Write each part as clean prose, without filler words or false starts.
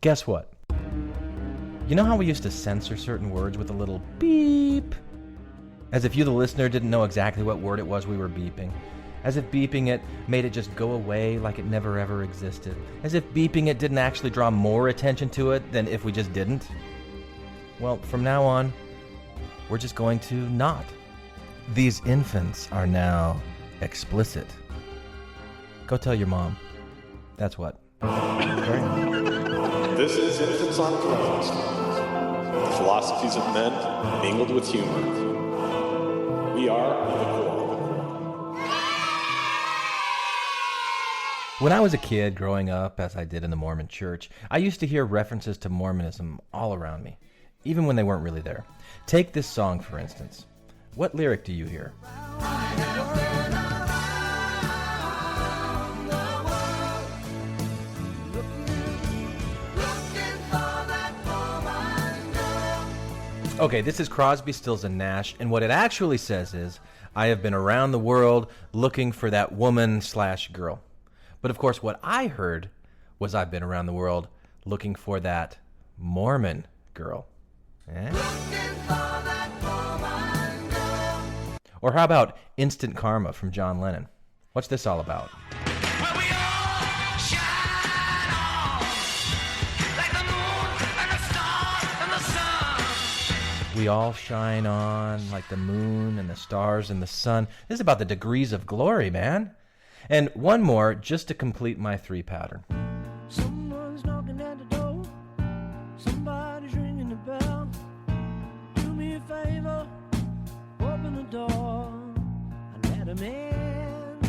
Guess what? You know how we used to censor certain words with a little beep? As if you, the listener, didn't know exactly what word it was we were beeping. As if beeping it made it just go away like it never ever existed. As if beeping it didn't actually draw more attention to it than if we just didn't. Well, from now on, we're just going to not. These infants are now explicit. Go tell your mom. That's what. This is Infants on Thrones. The philosophies of men mingled with humor. We are the core. When I was a kid growing up, as I did in the Mormon church, I used to hear references to Mormonism all around me, even when they weren't really there. Take this song, for instance. What lyric do you hear? Okay, this is Crosby, Stills, and Nash, and what it actually says is, I have been around the world looking for that woman/girl. But of course, what I heard was I've been around the world looking for that Mormon girl. Eh? Or how about Instant Karma from John Lennon? What's this all about? Well, we all shine on like the moon and the stars and the sun. We all shine on like the moon and the stars and the sun. This is about the degrees of glory, man. And one more just to complete my three pattern. Someone's knocking at the door. Somebody's ringing the bell. Do me a favor. Open the door and let him in.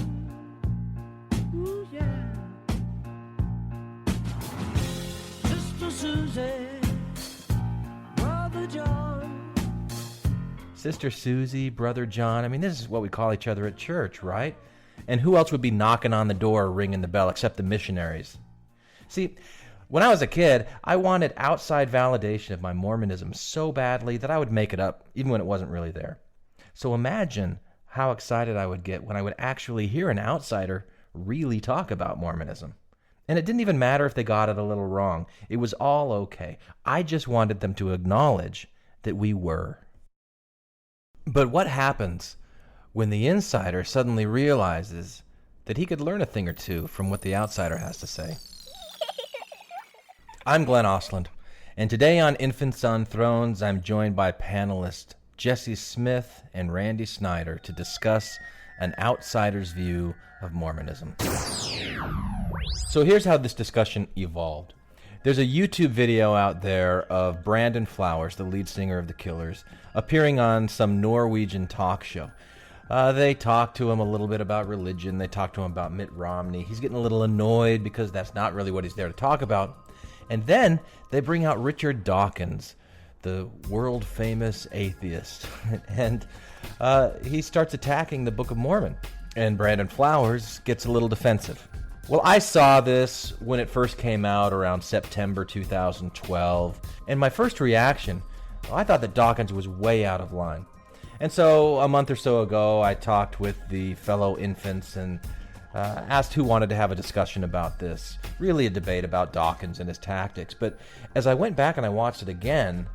Ooh, yeah. Sister Susie, Brother John. Sister Susie, Brother John. I mean, this is what we call each other at church, right? And who else would be knocking on the door or ringing the bell except the missionaries? See, when I was a kid, I wanted outside validation of my Mormonism so badly that I would make it up, even when it wasn't really there. So imagine how excited I would get when I would actually hear an outsider really talk about Mormonism. And it didn't even matter if they got it a little wrong. It was all okay. I just wanted them to acknowledge that we were. But what happens when the insider suddenly realizes that he could learn a thing or two from what the outsider has to say? I'm Glenn Osland, and today on Infants on Thrones, I'm joined by panelists Jesse Smith and Randy Snyder to discuss an outsider's view of Mormonism. So here's how this discussion evolved. There's a YouTube video out there of Brandon Flowers, the lead singer of The Killers, appearing on some Norwegian talk show. They talk to him a little bit about religion. They talk to him about Mitt Romney. He's getting a little annoyed because that's not really what he's there to talk about. And then they bring out Richard Dawkins, the world-famous atheist. And he starts attacking the Book of Mormon. And Brandon Flowers gets a little defensive. Well, I saw this when it first came out around September 2012. And my first reaction, I thought that Dawkins was way out of line. And so a month or so ago, I talked with the fellow infants and asked who wanted to have a discussion about this. Really a debate about Dawkins and his tactics. But as I went back and I watched it again,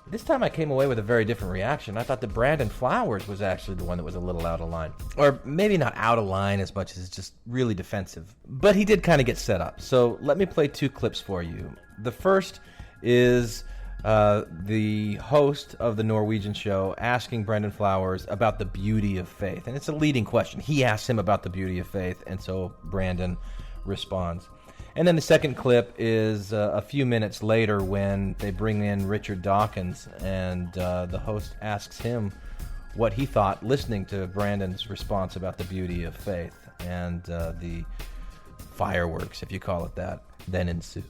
this time I came away with a very different reaction. I thought that Brandon Flowers was actually the one that was a little out of line. Or maybe not out of line as much as just really defensive. But he did kind of get set up. So let me play two clips for you. The first is the host of the Norwegian show asking Brandon Flowers about the beauty of faith. And it's a leading question. He asks him about the beauty of faith, and so Brandon responds. And then the second clip is a few minutes later when they bring in Richard Dawkins, and the host asks him what he thought listening to Brandon's response about the beauty of faith. And the fireworks, if you call it that, then ensue.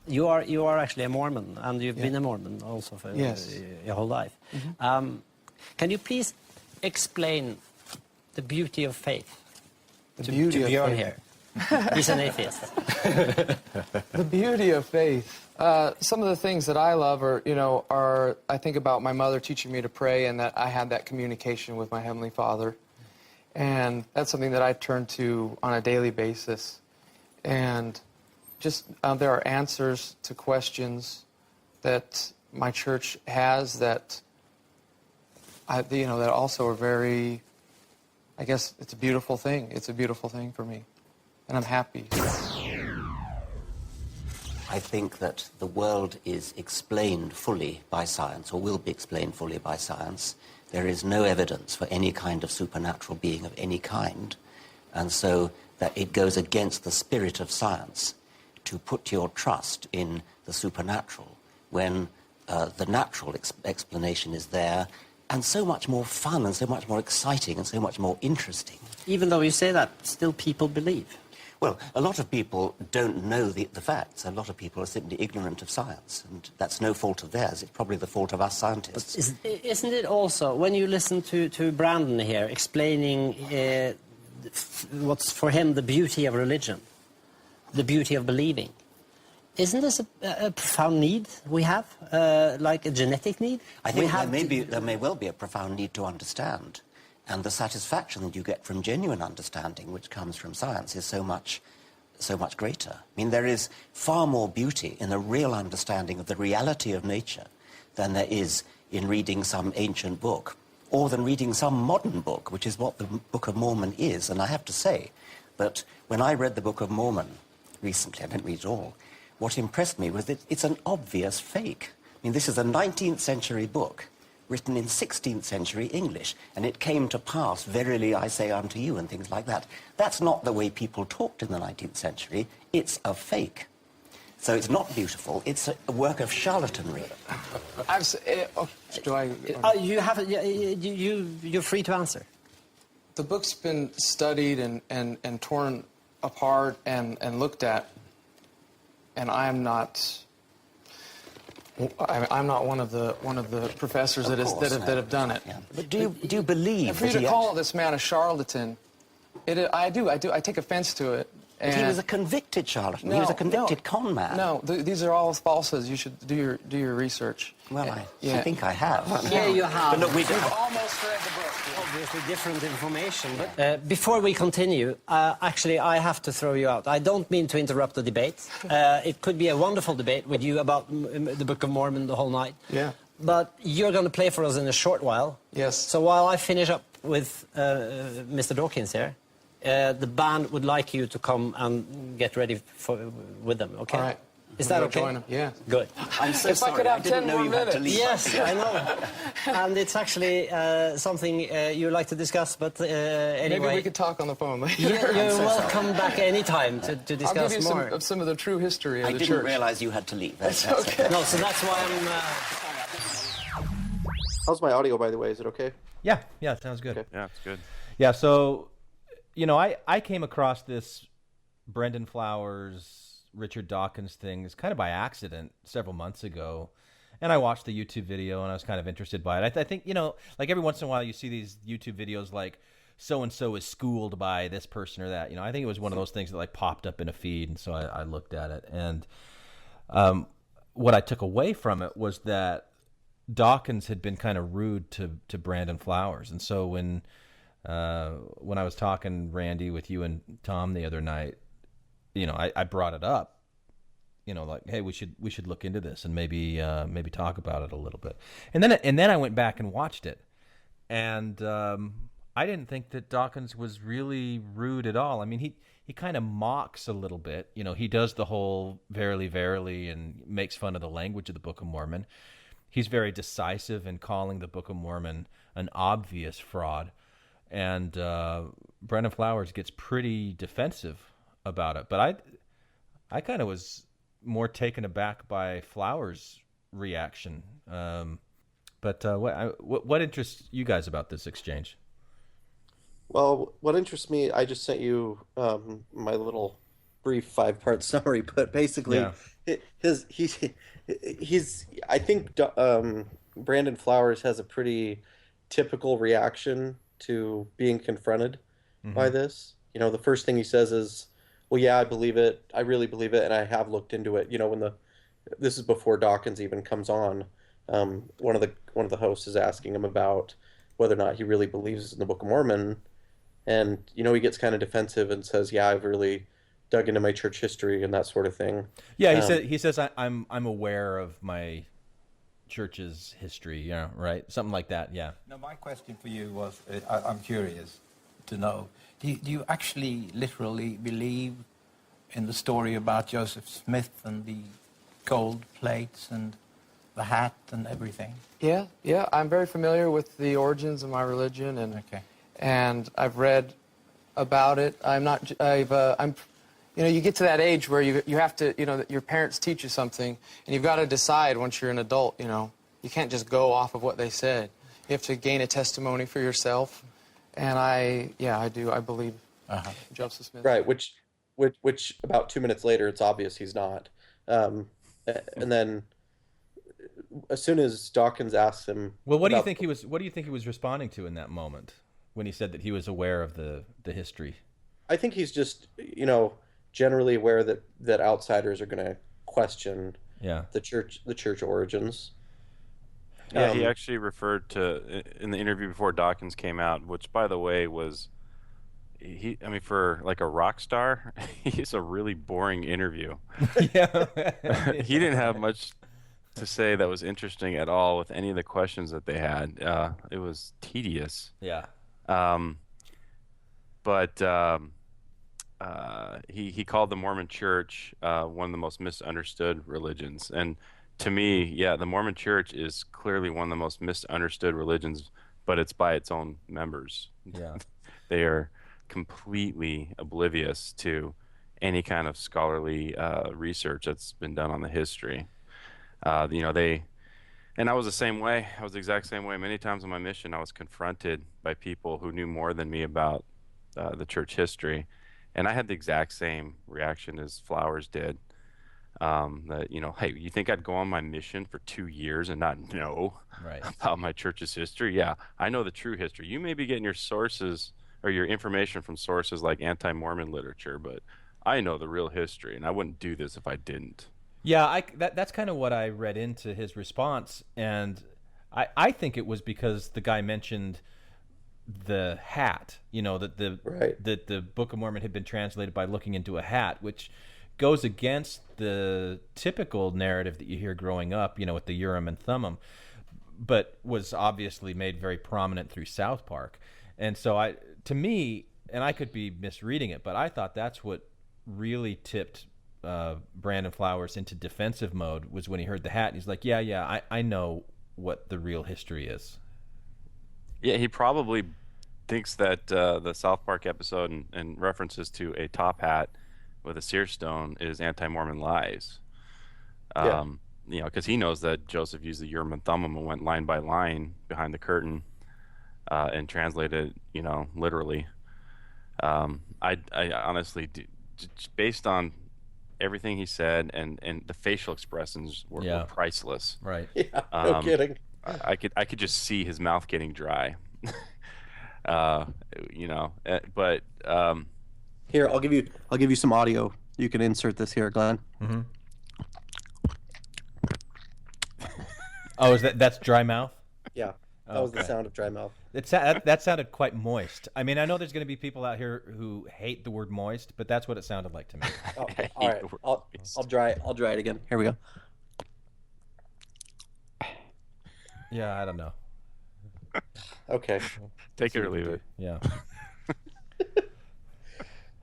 You are actually a Mormon, and you've been a Mormon also for your whole life. Mm-hmm. Can you please explain the beauty of faith to Björn here? He's an atheist. The beauty of faith. Some of the things that I love are I think about my mother teaching me to pray, and that I had that communication with my Heavenly Father. And that's something that I turn to on a daily basis. And just there are answers to questions that my church has that that also are very, I guess it's a beautiful thing. It's a beautiful thing for me, and I'm happy. I think that the world is explained fully by science, or will be explained fully by science. There is no evidence for any kind of supernatural being of any kind, and so that it goes against the spirit of science to put your trust in the supernatural when the natural explanation is there, and so much more fun and so much more exciting and so much more interesting. Even though you say that, still people believe. Well, a lot of people don't know the facts. A lot of people are simply ignorant of science, and that's no fault of theirs. It's probably the fault of us scientists. Isn't it also, when you listen to Brandon here explaining what's for him the beauty of religion, the beauty of believing, isn't this a profound need we have, like a genetic need? I think there may well be a profound need to understand. And the satisfaction that you get from genuine understanding, which comes from science, is so much greater. I mean, there is far more beauty in a real understanding of the reality of nature than there is in reading some ancient book, or than reading some modern book, which is what the Book of Mormon is. And I have to say that when I read the Book of Mormon recently, I didn't read it all, what impressed me was that it's an obvious fake. I mean, this is a 19th century book, written in 16th century English, and it came to pass, verily I say unto you, and things like that. That's not the way people talked in the 19th century. It's a fake. So it's not beautiful. It's a work of charlatanry. You're free to answer. The book's been studied and torn apart and looked at, and I'm not one of the professors that have done it. Yeah. But do you believe? And for you to call this man a charlatan, I do. I take offense to it. But he was a convicted charlatan. He was a convicted con man. No, these are all falsehoods. You should do your research. Well, I think I have. Yeah, you have. But look, We've almost read the book. Obviously different information. But before we continue, actually, I have to throw you out. I don't mean to interrupt the debate. It could be a wonderful debate with you about the Book of Mormon the whole night. Yeah. But you're going to play for us in a short while. Yes. So while I finish up with Mr. Dawkins here, the band would like you to come and get ready with them, okay? All right. Is that okay? Join them. Yeah. Good. I'm so If sorry. I could have I didn't 10 know more you had to minutes. leave. Yes, I know. And it's actually something you like to discuss, but anyway. Maybe we could talk on the phone later. You're welcome back anytime to discuss I'll give you more. some of the true history of I the didn't church. realize you had to leave. That's okay. No, so that's why I'm... How's my audio, by the way? Is it okay? Yeah, sounds good. Okay. Yeah, it's good. Yeah, so, I came across this Brendan Flowers, Richard Dawkins thing is kind of by accident several months ago, and I watched the YouTube video and I was kind of interested by it. I think like every once in a while you see these YouTube videos like so and so is schooled by this person or that. I think it was one of those things that like popped up in a feed, and so I looked at it, and what I took away from it was that Dawkins had been kind of rude to Brandon Flowers, and so when I was talking, Randy, with you and Tom the other night, I brought it up, like, hey, we should look into this and maybe talk about it a little bit. And then I went back and watched it, and I didn't think that Dawkins was really rude at all. I mean, he kind of mocks a little bit. He does the whole verily, verily, and makes fun of the language of the Book of Mormon. He's very decisive in calling the Book of Mormon an obvious fraud, and Brendan Flowers gets pretty defensive about it. But I kind of was more taken aback by Flowers' reaction. But what interests you guys about this exchange? Well, what interests me, I just sent you my little brief 5-part summary, but basically, he's I think Brandon Flowers has a pretty typical reaction to being confronted by this. The first thing he says is, well, yeah, I believe it. I really believe it, and I have looked into it. This is before Dawkins even comes on. One of the hosts is asking him about whether or not he really believes in the Book of Mormon, and he gets kind of defensive and says, yeah, I've really dug into my church history and that sort of thing. Yeah, he says I'm aware of my church's history, yeah, right? Something like that, yeah. Now, my question for you was, I'm curious to know, do you actually literally believe in the story about Joseph Smith and the gold plates and the hat and everything? Yeah, I'm very familiar with the origins of my religion, and I've read about it. You get to that age where you have to, your parents teach you something, and you've got to decide once you're an adult, you can't just go off of what they said. You have to gain a testimony for yourself, and I do. I believe Joseph Smith. Right, which about 2 minutes later, it's obvious he's not. And then, as soon as Dawkins asks him, well, what do you think he was responding to in that moment when he said that he was aware of the history? I think he's just, generally aware that outsiders are going to question the church origins. Yeah, he actually referred to, in the interview before Dawkins came out, which, by the way, was, for like a rock star, he's a really boring interview. Yeah. He didn't have much to say that was interesting at all with any of the questions that they had. It was tedious. Yeah. He called the Mormon Church one of the most misunderstood religions. And to me, the Mormon Church is clearly one of the most misunderstood religions, but it's by its own members. Yeah. They are completely oblivious to any kind of scholarly research that's been done on the history. And I was the same way. I was the exact same way. Many times on my mission, I was confronted by people who knew more than me about the church history. And I had the exact same reaction as Flowers did. That, hey, you think I'd go on my mission for 2 years and not know about my church's history? Yeah, I know the true history. You may be getting your sources or your information from sources like anti-Mormon literature, but I know the real history, and I wouldn't do this if I didn't. Yeah, that's kind of what I read into his response, and I think it was because the guy mentioned the hat, that the Book of Mormon had been translated by looking into a hat, which goes against the typical narrative that you hear growing up, with the Urim and Thummim, but was obviously made very prominent through South Park. And so to me, and I could be misreading it, but I thought that's what really tipped Brandon Flowers into defensive mode was when he heard the hat. And he's like, I know what the real history is. Yeah, he probably thinks that the South Park episode and references to a top hat with a seer stone is anti-Mormon lies. Because he knows that Joseph used the Urim and Thummim and went line by line behind the curtain and translated, literally. I honestly, based on everything he said and the facial expressions were priceless. Right. Yeah, no kidding. I could just see his mouth getting dry. But here, I'll give you some audio. You can insert this here, Glenn. Mm-hmm. Oh, that's dry mouth? Yeah, that was the sound of dry mouth. That sounded quite moist. I mean, I know there's going to be people out here who hate the word moist, but that's what it sounded like to me. Okay, all right, I'll dry it again. Here we go. Yeah, I don't know. Okay. Take it or leave it. Yeah.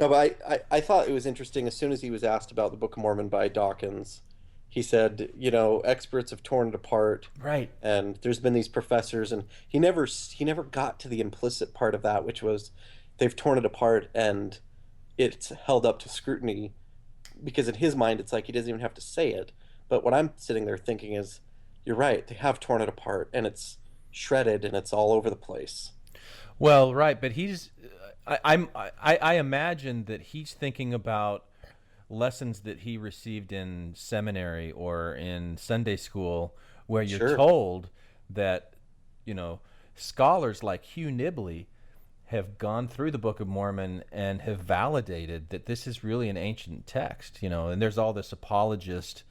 No, but I thought it was interesting. As soon as he was asked about the Book of Mormon by Dawkins, he said, experts have torn it apart. Right. And there's been these professors, and he never got to the implicit part of that, which was they've torn it apart and it's held up to scrutiny, because in his mind it's like he doesn't even have to say it. But what I'm sitting there thinking is, you're right, they have torn it apart and it's shredded and it's all over the place. Well, right, but I imagine that he's thinking about lessons that he received in seminary or in Sunday school, where you're told that, scholars like Hugh Nibley have gone through the Book of Mormon and have validated that this is really an ancient text, and there's all this apologist,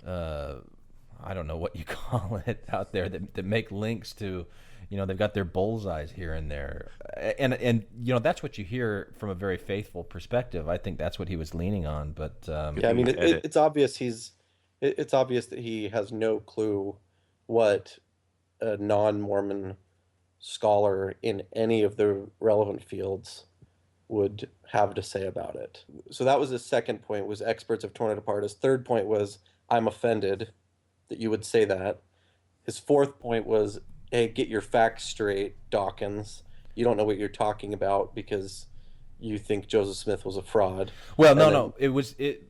I don't know what you call it out there, that make links to, They've got their bullseyes here and there, and that's what you hear from a very faithful perspective. I think that's what he was leaning on. But yeah, I mean, it's obvious it's obvious that he has no clue what a non-Mormon scholar in any of the relevant fields would have to say about it. So that was his second point, was experts have torn it apart. His third point was, I'm offended that you would say that. His fourth point was, hey, get your facts straight, Dawkins. You don't know what you're talking about because you think Joseph Smith was a fraud. Well, no.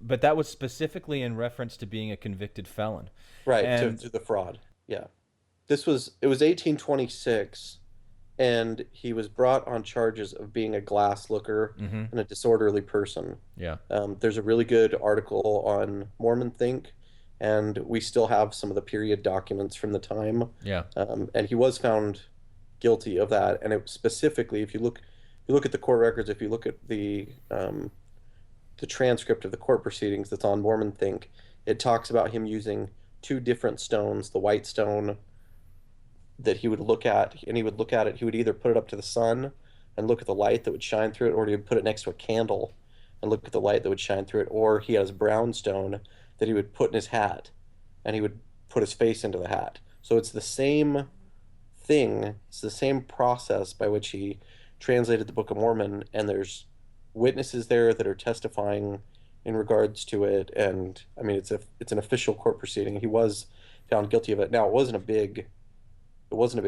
But that was specifically in reference to being a convicted felon. Right, to the fraud, yeah. It was 1826, and he was brought on charges of being a glass looker and a disorderly person. Yeah. There's a really good article on Mormon Think, and we still have some of the period documents from the time. Yeah. And he was found guilty of that. And it specifically, if you look at the court records, if you look at the transcript of the court proceedings that's on Mormon Think, it talks about him using two different stones, the white stone that he would look at, and he would look at it, he would either put it up to the sun and look at the light that would shine through it, or he would put it next to a candle and look at the light that would shine through it, or he has brown stone that he would put in his hat, and he would put his face into the hat. So it's the same thing, it's the same process by which he translated the Book of Mormon, and there's witnesses there that are testifying in regards to it, and I mean it's an official court proceeding. He was found guilty of it. Now it wasn't a big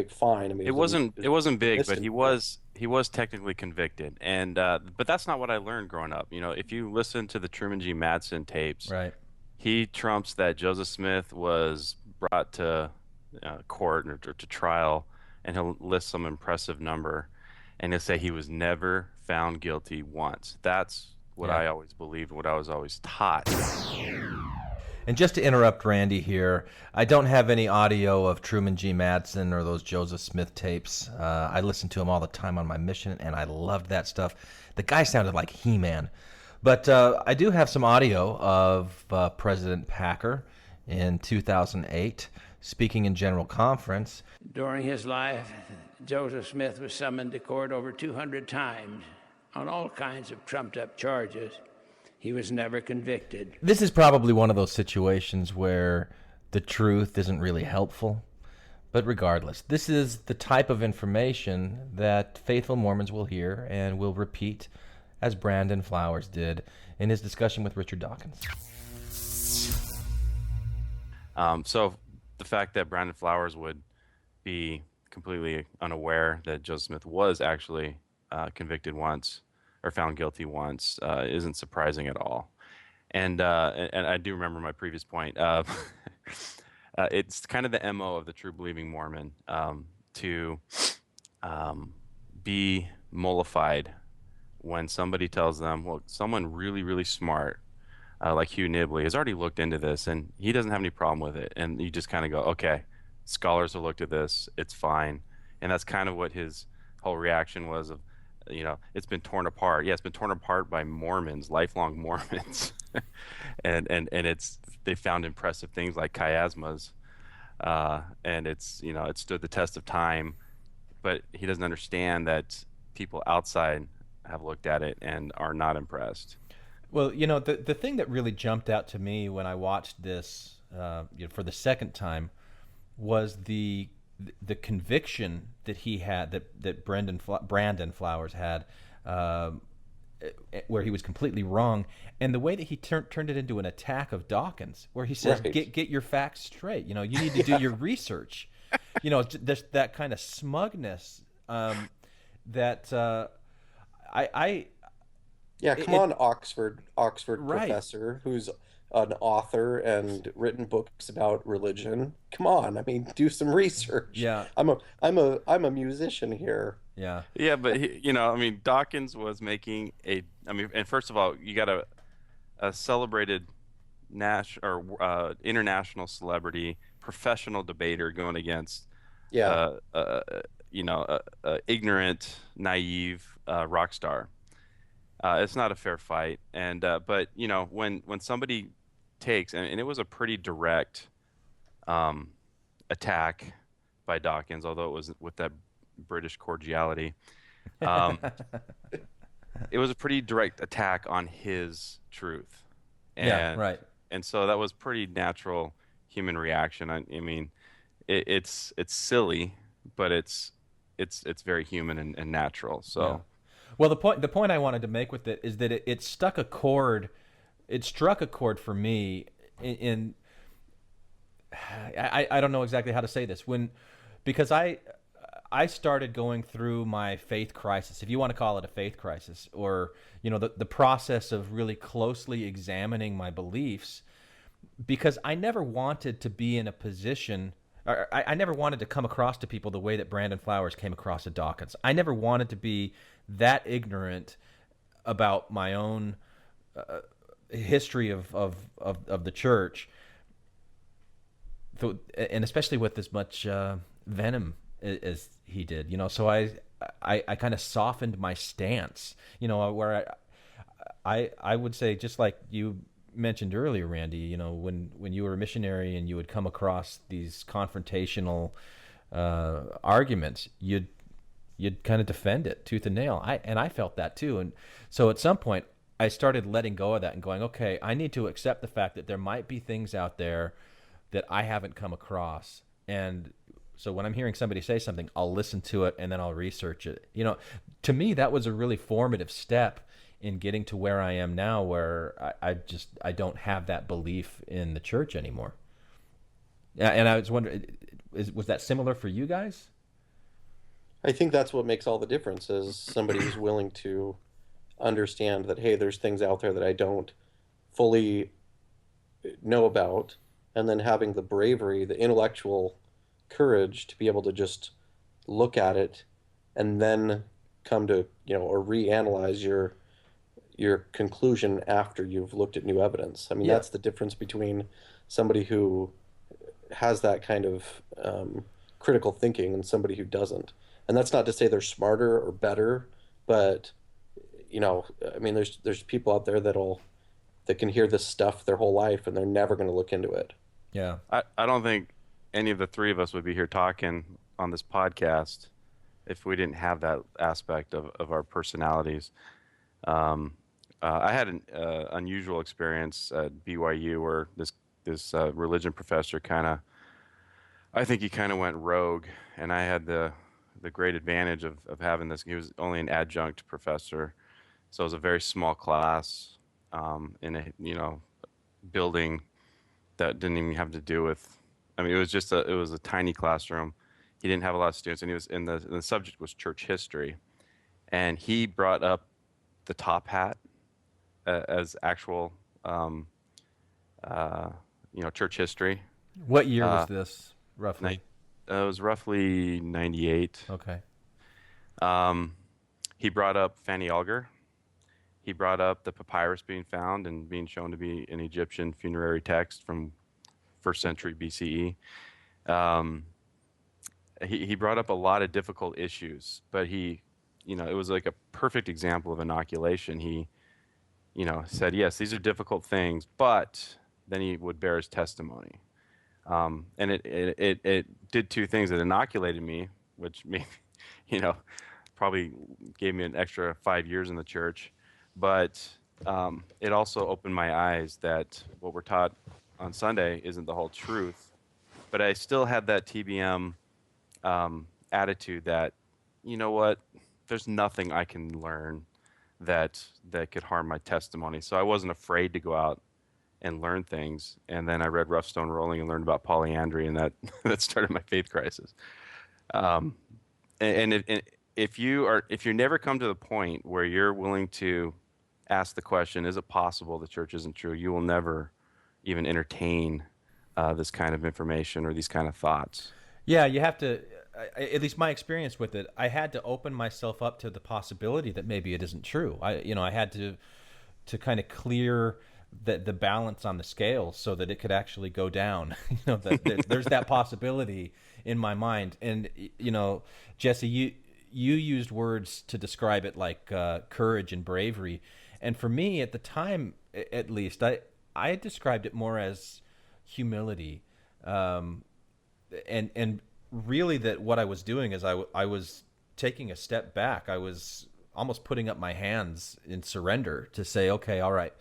fine. I mean, it wasn't big, but he was technically convicted, and but that's not what I learned growing up. If you listen to the Truman G. Madsen tapes, right, he trumps that Joseph Smith was brought to court or to trial, and he'll list some impressive number, and he'll say he was never found guilty once. That's what I always believed, what I was always taught. And just to interrupt Randy here, I don't have any audio of Truman G. Madsen or those Joseph Smith tapes. I listened to him all the time on my mission, and I loved that stuff. The guy sounded like He-Man. But I do have some audio of President Packer in 2008 speaking in General Conference. During his life, Joseph Smith was summoned to court over 200 times on all kinds of trumped-up charges. He was never convicted. This is probably one of those situations where the truth isn't really helpful. But regardless, this is the type of information that faithful Mormons will hear and will repeat, as Brandon Flowers did in his discussion with Richard Dawkins. So the fact that Brandon Flowers would be completely unaware that Joseph Smith was actually convicted once or found guilty once isn't surprising at all. And I do remember my previous point. It's kind of the MO of the true believing Mormon to be mollified when somebody tells them, well, someone really, really smart, like Hugh Nibley, has already looked into this, and he doesn't have any problem with it. And you just kind of go, okay, scholars have looked at this, it's fine. And that's kind of what his whole reaction was of, it's been torn apart. Yeah, it's been torn apart by Mormons, lifelong Mormons. and they found impressive things like chiasmas. And it stood the test of time. But he doesn't understand that people outside have looked at it and are not impressed. Well, the thing that really jumped out to me when I watched this for the second time was the conviction that he had, that Brandon Flowers had, where he was completely wrong, and the way that he turned it into an attack of Dawkins, where he says, Right. get your facts straight. You need to do your research. That kind of smugness that I Yeah, come on, Oxford Right. professor who's an author and written books about religion. Come on, I mean, do some research. Yeah. I'm a musician here. Yeah. Yeah, but Dawkins was making and first of all, you got a celebrated international celebrity, professional debater going against ignorant, naive rock star. It's not a fair fight, and but when somebody takes, and it was a pretty direct attack by Dawkins, although it was with that British cordiality. Um, it was a pretty direct attack on his truth. Yeah, right. And so that was pretty natural human reaction. I mean, it's silly, but it's very human and natural. So, yeah. Well, the point I wanted to make with it is that it struck a chord. It struck a chord for me in I don't know exactly how to say this because I started going through my faith crisis, if you want to call it a faith crisis, or the process of really closely examining my beliefs, because I never wanted to be in a position, or I never wanted to come across to people the way that Brandon Flowers came across to Dawkins. I never wanted to be that ignorant about my own history of the church, and especially with as much venom as he did, so I kind of softened my stance, where I would say, just like you mentioned earlier, Randy, when you were a missionary and you would come across these confrontational arguments, you'd kind of defend it tooth and nail. I felt that too, and so at some point I started letting go of that and going, okay, I need to accept the fact that there might be things out there that I haven't come across, and so when I'm hearing somebody say something, I'll listen to it and then I'll research it. To me, that was a really formative step in getting to where I am now, where I don't have that belief in the church anymore. And I was wondering, was that similar for you guys? I think that's what makes all the difference, is somebody who's willing to understand that, hey, there's things out there that I don't fully know about, and then having the bravery, the intellectual courage to be able to just look at it and then come to, or reanalyze your conclusion after you've looked at new evidence. I mean, Yeah. That's the difference between somebody who has that kind of critical thinking and somebody who doesn't. And that's not to say they're smarter or better, but I mean, there's people out there that can hear this stuff their whole life and they're never going to look into it. Yeah. I don't think any of the three of us would be here talking on this podcast if we didn't have that aspect of our personalities. I had an unusual experience at BYU where this religion professor I think he kind of went rogue, and I had the great advantage of having this. He was only an adjunct professor, so it was a very small class in a building that didn't even have to do with. I mean, it was a tiny classroom. He didn't have a lot of students, and he was the subject was church history, and he brought up the top hat as actual church history. What year was this, roughly? It was roughly 98. Okay. He brought up Fanny Alger. He brought up the papyrus being found and being shown to be an Egyptian funerary text from 1st century BCE. He brought up a lot of difficult issues, but it was like a perfect example of inoculation. He, said, yes, these are difficult things, but then he would bear his testimony. And it did two things. It inoculated me, which made, probably gave me an extra 5 years in the church. But it also opened my eyes that what we're taught on Sunday isn't the whole truth. But I still had that TBM attitude that, you know what, there's nothing I can learn that could harm my testimony. So I wasn't afraid to go out and learn things. And then I read Rough Stone Rolling and learned about polyandry, and that started my faith crisis. And if you never come to the point where you're willing to ask the question, is it possible the church isn't true, you will never even entertain this kind of information or these kind of thoughts. Yeah, you have to, at least my experience with it, I had to open myself up to the possibility that maybe it isn't true. I had to kind of clear the balance on the scale so that it could actually go down. There's that possibility in my mind. And, Jesse, you used words to describe it like courage and bravery. And for me, at the time, at least, I described it more as humility. And really that what I was doing is I was taking a step back. I was almost putting up my hands in surrender to say, okay, all right,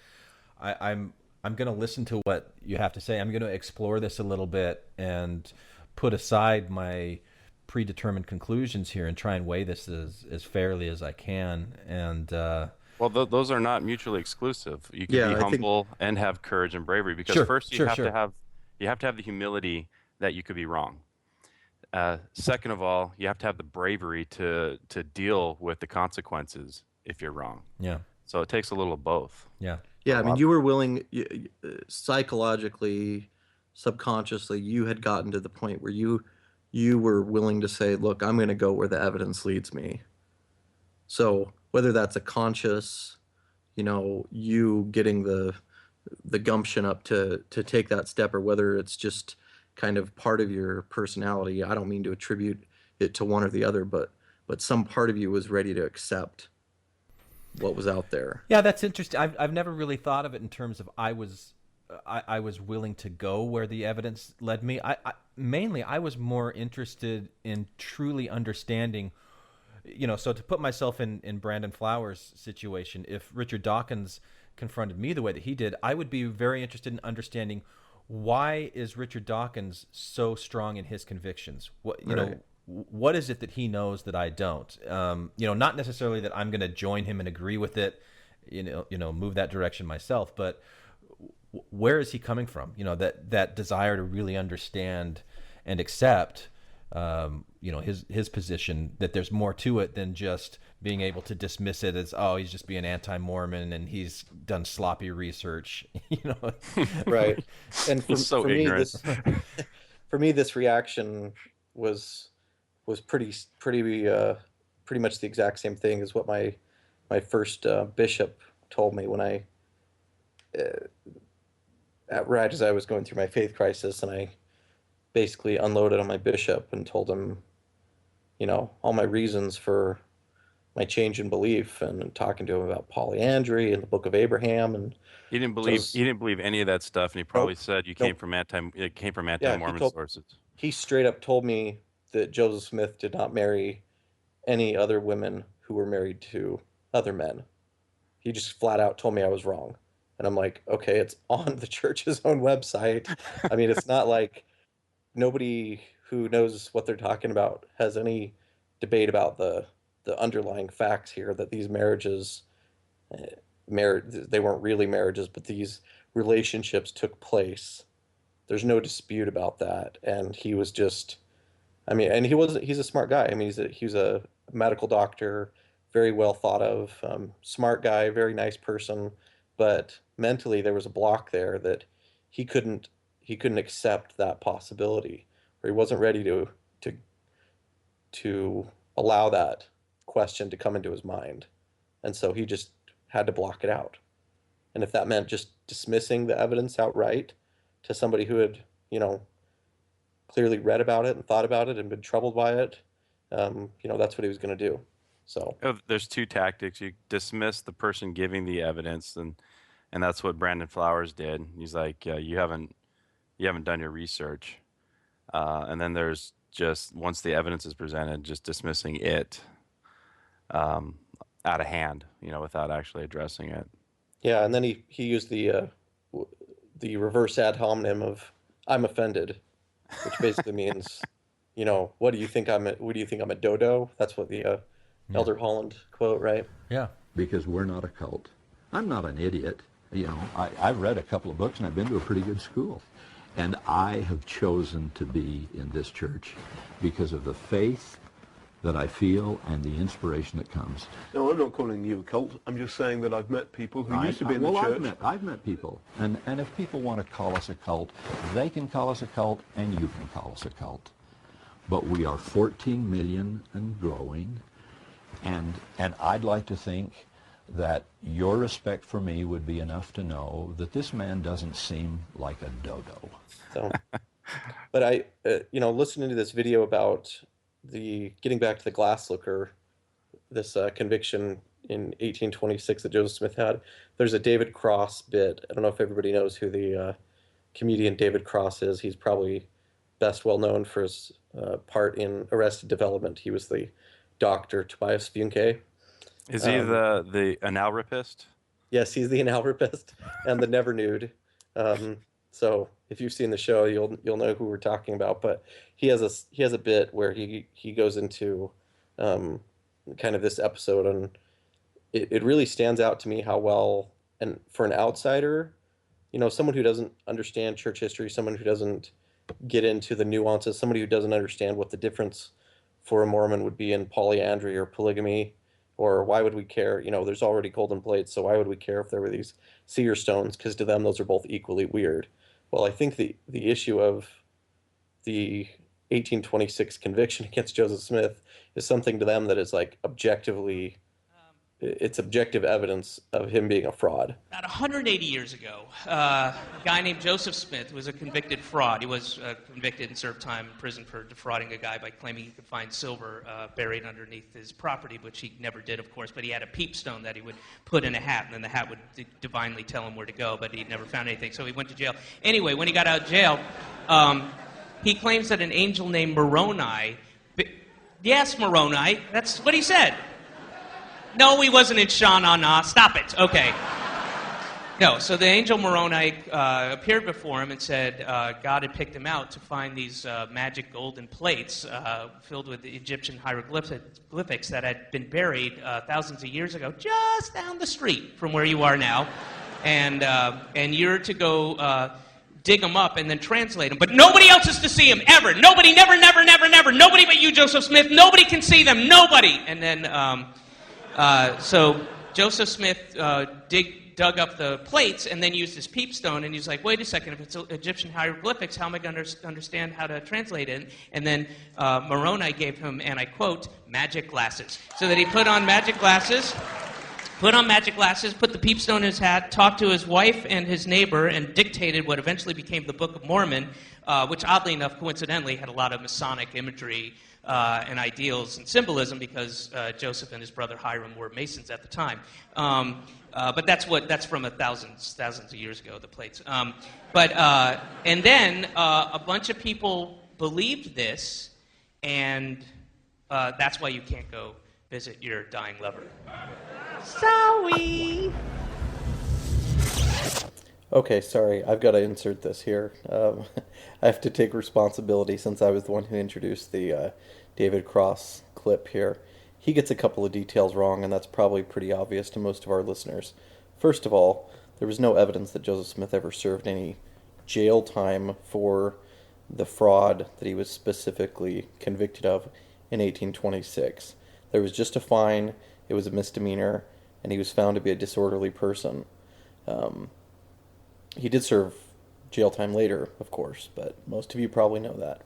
I'm going to listen to what you have to say. I'm going to explore this a little bit and put aside my predetermined conclusions here and try and weigh this as fairly as I can. And well, those are not mutually exclusive. You can be humble and have courage and bravery, because first you have to have the humility that you could be wrong. Second of all, you have to have the bravery to deal with the consequences if you're wrong. Yeah. So it takes a little of both. Yeah. Yeah, I mean, you were willing, psychologically, subconsciously, you had gotten to the point where you were willing to say, look, I'm going to go where the evidence leads me. So whether that's a conscious, you getting the gumption up to take that step, or whether it's just kind of part of your personality, I don't mean to attribute it to one or the other, but some part of you was ready to accept what was out there. Yeah, that's interesting. I've never really thought of it in terms of I was willing to go where the evidence led me. Mainly I was more interested in truly understanding, so to put myself in Brandon Flowers' situation, if Richard Dawkins confronted me the way that he did, I would be very interested in understanding, why is Richard Dawkins so strong in his convictions? What is it that he knows that I don't? Not necessarily that I'm going to join him and agree with it, move that direction myself, but where is he coming from? That desire to really understand and accept, his position, that there's more to it than just being able to dismiss it as, oh, he's just being anti-Mormon and he's done sloppy research, Right. And so ignorant. For me, this reaction was pretty much the exact same thing as what my first bishop told me when I right as I was going through my faith crisis, and I basically unloaded on my bishop and told him, all my reasons for my change in belief, and talking to him about polyandry and the Book of Abraham. And he didn't believe any of that stuff, and he probably said you came from anti-Mormon sources. He straight up told me that Joseph Smith did not marry any other women who were married to other men. He just flat out told me I was wrong. And I'm like, okay, it's on the church's own website. I mean, it's not like nobody who knows what they're talking about has any debate about the underlying facts here, that these marriages, they weren't really marriages, but these relationships took place. There's no dispute about that. And he was just, and he's a smart guy. I mean, he was a medical doctor, very well thought of, smart guy, very nice person, but mentally there was a block there that he couldn't accept that possibility, or he wasn't ready to allow that question to come into his mind. And so he just had to block it out. And if that meant just dismissing the evidence outright to somebody who had, clearly read about it and thought about it and been troubled by it, that's what he was going to do. So there's two tactics. You dismiss the person giving the evidence, and that's what Brandon Flowers did. He's like, you haven't done your research. And then there's just, once the evidence is presented, just dismissing it out of hand, without actually addressing it. Yeah, and then he used the reverse ad hominem of "I'm offended," which basically means, what do you think I'm a dodo? That's what the Elder Holland quote, right? Yeah. Because we're not a cult. I'm not an idiot. I've read a couple of books and I've been to a pretty good school. And I have chosen to be in this church because of the faith that I feel and the inspiration that comes. No, I'm not calling you a cult. I'm just saying that I've met people who used to be in the church. I've met people. And if people want to call us a cult, they can call us a cult and you can call us a cult. But we are 14 million and growing. And I'd like to think that your respect for me would be enough to know that this man doesn't seem like a dodo. So, but I, listening to this video about getting back to the glass looker, this conviction in 1826 that Joseph Smith had, there's a David Cross bit. I don't know if everybody knows who the comedian David Cross is. He's probably best well known for his part in Arrested Development. He was the Dr. Tobias Funke. Is he the analrapist? Yes, he's the analrapist and the never nude. So if you've seen the show, you'll know who we're talking about. But he has a bit where he goes into kind of this episode, and it really stands out to me how well, and for an outsider, someone who doesn't understand church history, someone who doesn't get into the nuances, somebody who doesn't understand what the difference for a Mormon would be in polyandry or polygamy, or why would we care? There's already golden plates, so why would we care if there were these seer stones? Because to them, those are both equally weird. Well, I think the issue of the 1826 conviction against Joseph Smith is something to them that is like objectively, it's objective evidence of him being a fraud. About 180 years ago, a guy named Joseph Smith was a convicted fraud. He was convicted and served time in prison for defrauding a guy by claiming he could find silver buried underneath his property, which he never did, of course. But he had a peepstone that he would put in a hat, and then the hat would divinely tell him where to go, but he never found anything, so he went to jail. Anyway, when he got out of jail, he claims that an angel named Moroni... Yes, Moroni, that's what he said. No, he wasn't in Sha-na-na. Stop it. Okay. No, so the angel Moroni appeared before him and said God had picked him out to find these magic golden plates filled with Egyptian hieroglyphics that had been buried thousands of years ago just down the street from where you are now. And you're to go dig them up and then translate them. But nobody else is to see them, ever. Nobody, never. Nobody but you, Joseph Smith. Nobody can see them. Nobody. And then... So Joseph Smith dug up the plates and then used his peepstone, and he's like, wait a second, if it's Egyptian hieroglyphics, how am I going to understand how to translate it? And then Moroni gave him, and I quote, magic glasses. So that he put on magic glasses, put the peepstone in his hat, talked to his wife and his neighbor, and dictated what eventually became the Book of Mormon, which oddly enough, coincidentally, had a lot of Masonic imagery and ideals and symbolism, because Joseph and his brother Hiram were Masons at the time. But that's from thousands of years ago, the plates. And then a bunch of people believed this, and that's why you can't go visit your dying lover. Sorry. Okay, sorry, I've got to insert this here. I have to take responsibility since I was the one who introduced the David Cross clip here. He gets a couple of details wrong, and that's probably pretty obvious to most of our listeners. First of all, there was no evidence that Joseph Smith ever served any jail time for the fraud that he was specifically convicted of in 1826. There was just a fine, it was a misdemeanor, and he was found to be a disorderly person. He did serve jail time later, of course, but most of you probably know that.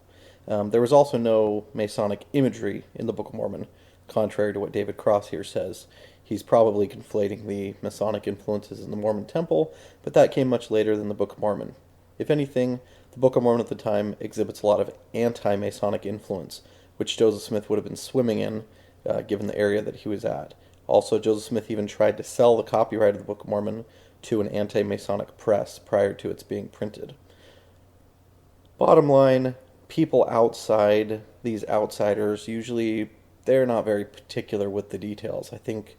There was also no Masonic imagery in the Book of Mormon, contrary to what David Cross here says. He's probably conflating the Masonic influences in the Mormon temple, but that came much later than the Book of Mormon. If anything, the Book of Mormon at the time exhibits a lot of anti-Masonic influence, which Joseph Smith would have been swimming in, given the area that he was at. Also, Joseph Smith even tried to sell the copyright of the Book of Mormon to an anti-Masonic press prior to its being printed. Bottom line, people outside, these outsiders, usually they're not very particular with the details. I think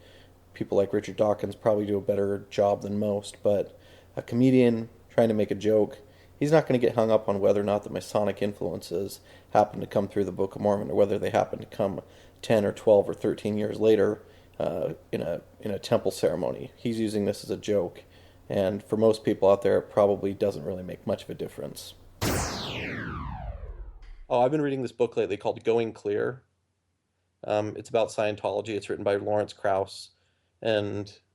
people like Richard Dawkins probably do a better job than most, but a comedian trying to make a joke, he's not going to get hung up on whether or not the Masonic influences happen to come through the Book of Mormon, or whether they happen to come 10 or 12 or 13 years later in a temple ceremony. He's using this as a joke, and for most people out there, it probably doesn't really make much of a difference. Oh, I've been reading this book lately called Going Clear. It's about Scientology. It's written by Lawrence Krauss Lawrence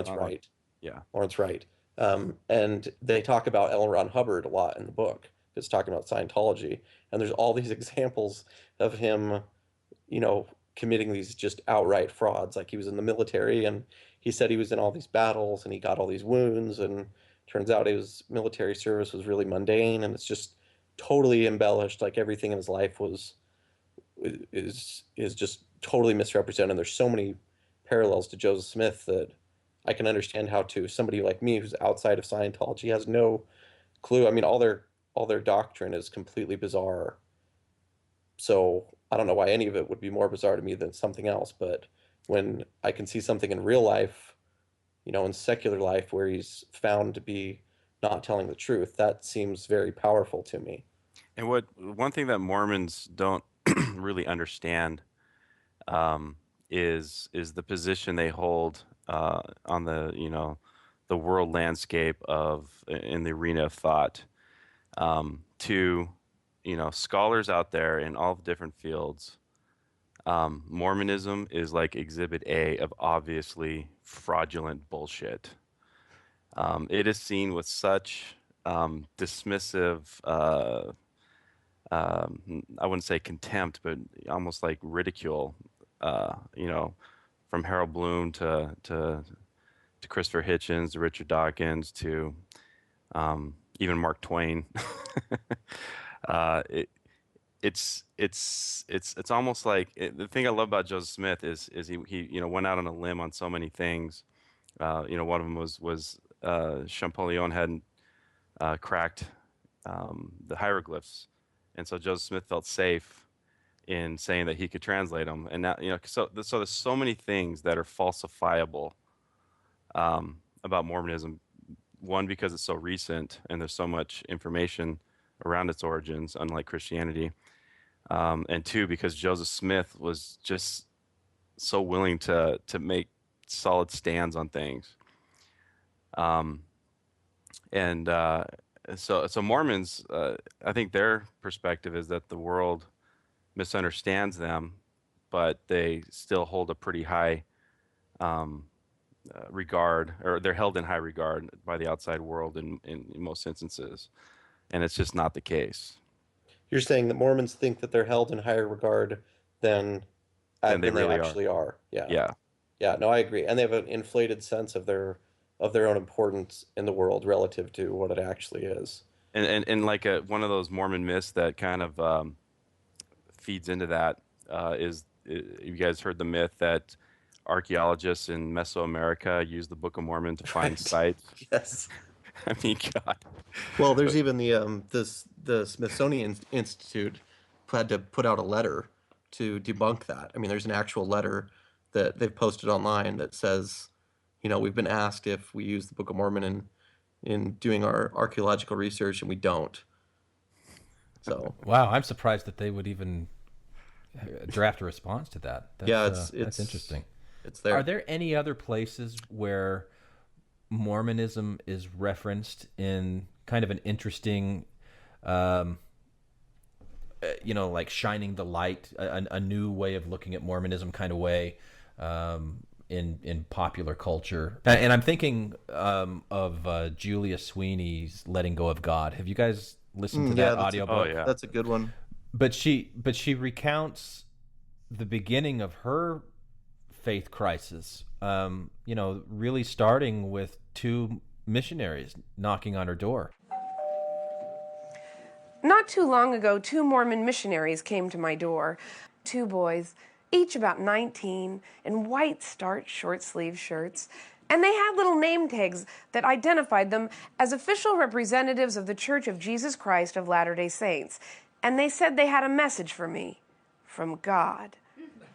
Wright. Yeah. Lawrence Wright. And they talk about L. Ron Hubbard a lot in the book. It's talking about Scientology. And there's all these examples of him, committing these just outright frauds. Like he was in the military and he said he was in all these battles and he got all these wounds, and turns out his military service was really mundane, and it's just totally embellished. Like everything in his life is just totally misrepresented. And there's so many parallels to Joseph Smith that I can understand how somebody like me who's outside of Scientology has no clue. I mean, all they're all their doctrine is completely bizarre. So I don't know why any of it would be more bizarre to me than something else. But when I can see something in real life, in secular life, where he's found to be not telling the truth, that seems very powerful to me. And one thing that Mormons don't really understand is the position they hold on the the world landscape in the arena of thought. To scholars out there in all the different fields, Mormonism is like Exhibit A of obviously fraudulent bullshit. It is seen with such dismissive, I wouldn't say contempt, but almost like ridicule. From Harold Bloom to Christopher Hitchens, to Richard Dawkins, to even Mark Twain. It's almost like the thing I love about Joseph Smith is he went out on a limb on so many things. One of them was Champollion hadn't cracked the hieroglyphs, and so Joseph Smith felt safe in saying that he could translate them. And now so there's so many things that are falsifiable about Mormonism. One, because it's so recent and there's so much information around its origins, unlike Christianity. And two, because Joseph Smith was just so willing to make solid stands on things. So Mormons, I think their perspective is that the world misunderstands them, but they still hold a pretty high regard, or they're held in high regard by the outside world in most instances. And it's just not the case. You're saying that Mormons think that they're held in higher regard than they really actually are. Yeah. No, I agree. And they have an inflated sense of their own importance in the world relative to what it actually is. And like one of those Mormon myths that kind of feeds into that is, you guys heard the myth that archaeologists in Mesoamerica use the Book of Mormon to find sites? Yes. I mean, God. Well, there's even the Smithsonian Institute had to put out a letter to debunk that. I mean, there's an actual letter that they've posted online that says, we've been asked if we use the Book of Mormon in doing our archaeological research, and we don't. So wow, I'm surprised that they would even draft a response to that. That's interesting. It's there. Are there any other places where Mormonism is referenced in kind of an interesting, like shining the light, a new way of looking at Mormonism kind of way in popular culture? And I'm thinking of Julia Sweeney's "Letting Go of God." Have you guys listened to that audiobook? Oh, yeah. That's a good one. But she recounts the beginning of her faith crisis, really starting with 2 missionaries knocking on her door. Not too long ago, 2 Mormon missionaries came to my door. 2 boys, each about 19, in white starched short-sleeved shirts. And they had little name tags that identified them as official representatives of the Church of Jesus Christ of Latter-day Saints. And they said they had a message for me from God.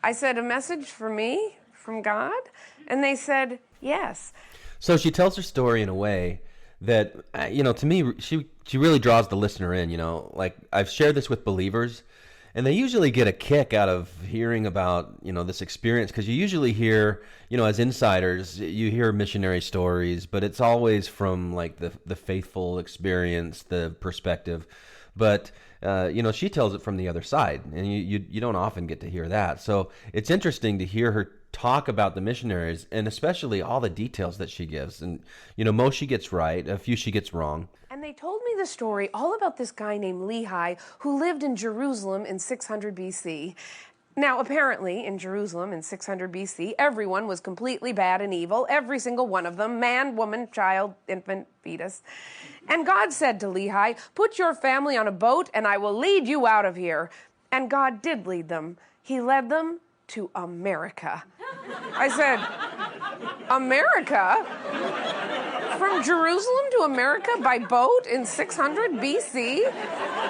I said, "A message for me from God?" And they said, "Yes." So she tells her story in a way that, to me, she really draws the listener in. Like I've shared this with believers, and they usually get a kick out of hearing about, this experience, because you usually hear, as insiders, you hear missionary stories, but it's always from like the faithful experience, the perspective. But she tells it from the other side, and you don't often get to hear that. So it's interesting to hear her talk about the missionaries, and especially all the details that she gives. And most she gets right, a few she gets wrong. And they told me the story all about this guy named Lehi who lived in Jerusalem in 600 BC. Now, apparently, in Jerusalem in 600 BC, everyone was completely bad and evil, every single one of them, man, woman, child, infant, fetus. And God said to Lehi, "Put your family on a boat and I will lead you out of here." And God did lead them. He led them to America. I said, "America? from Jerusalem to America by boat in 600 BC?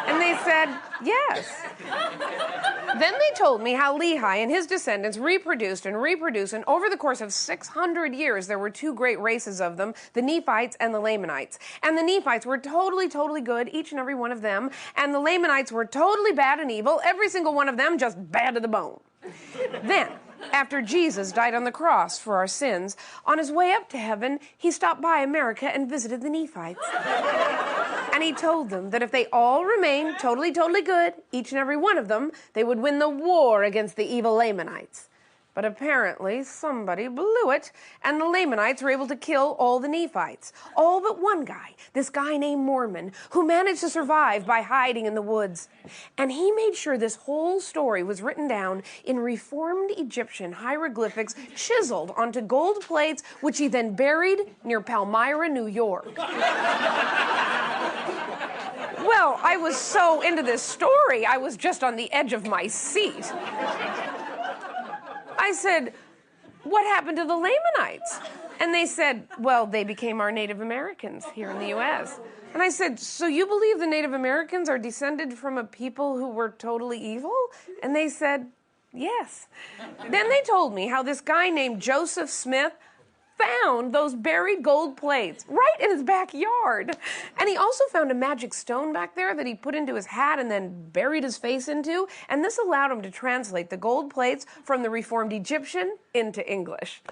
And they said, yes. Then they told me how Lehi and his descendants reproduced, and over the course of 600 years, there were two great races of them, the Nephites and the Lamanites. And the Nephites were totally, totally good, each and every one of them, and the Lamanites were totally bad and evil, every single one of them just bad to the bone. Then, after Jesus died on the cross for our sins, on his way up to heaven, he stopped by America and visited the Nephites. And he told them that if they all remained totally, totally good, each and every one of them, they would win the war against the evil Lamanites. But apparently somebody blew it, and the Lamanites were able to kill all the Nephites. All but one guy, this guy named Mormon, who managed to survive by hiding in the woods. And he made sure this whole story was written down in reformed Egyptian hieroglyphics chiseled onto gold plates, which he then buried near Palmyra, New York. Well, I was so into this story, I was just on the edge of my seat. I said, what happened to the Lamanites? And they said, well, they became our Native Americans here in the U.S. And I said, so you believe the Native Americans are descended from a people who were totally evil? And they said, yes. Then they told me how this guy named Joseph Smith found those buried gold plates right in his backyard. And he also found a magic stone back there that he put into his hat and then buried his face into. And this allowed him to translate the gold plates from the Reformed Egyptian into English.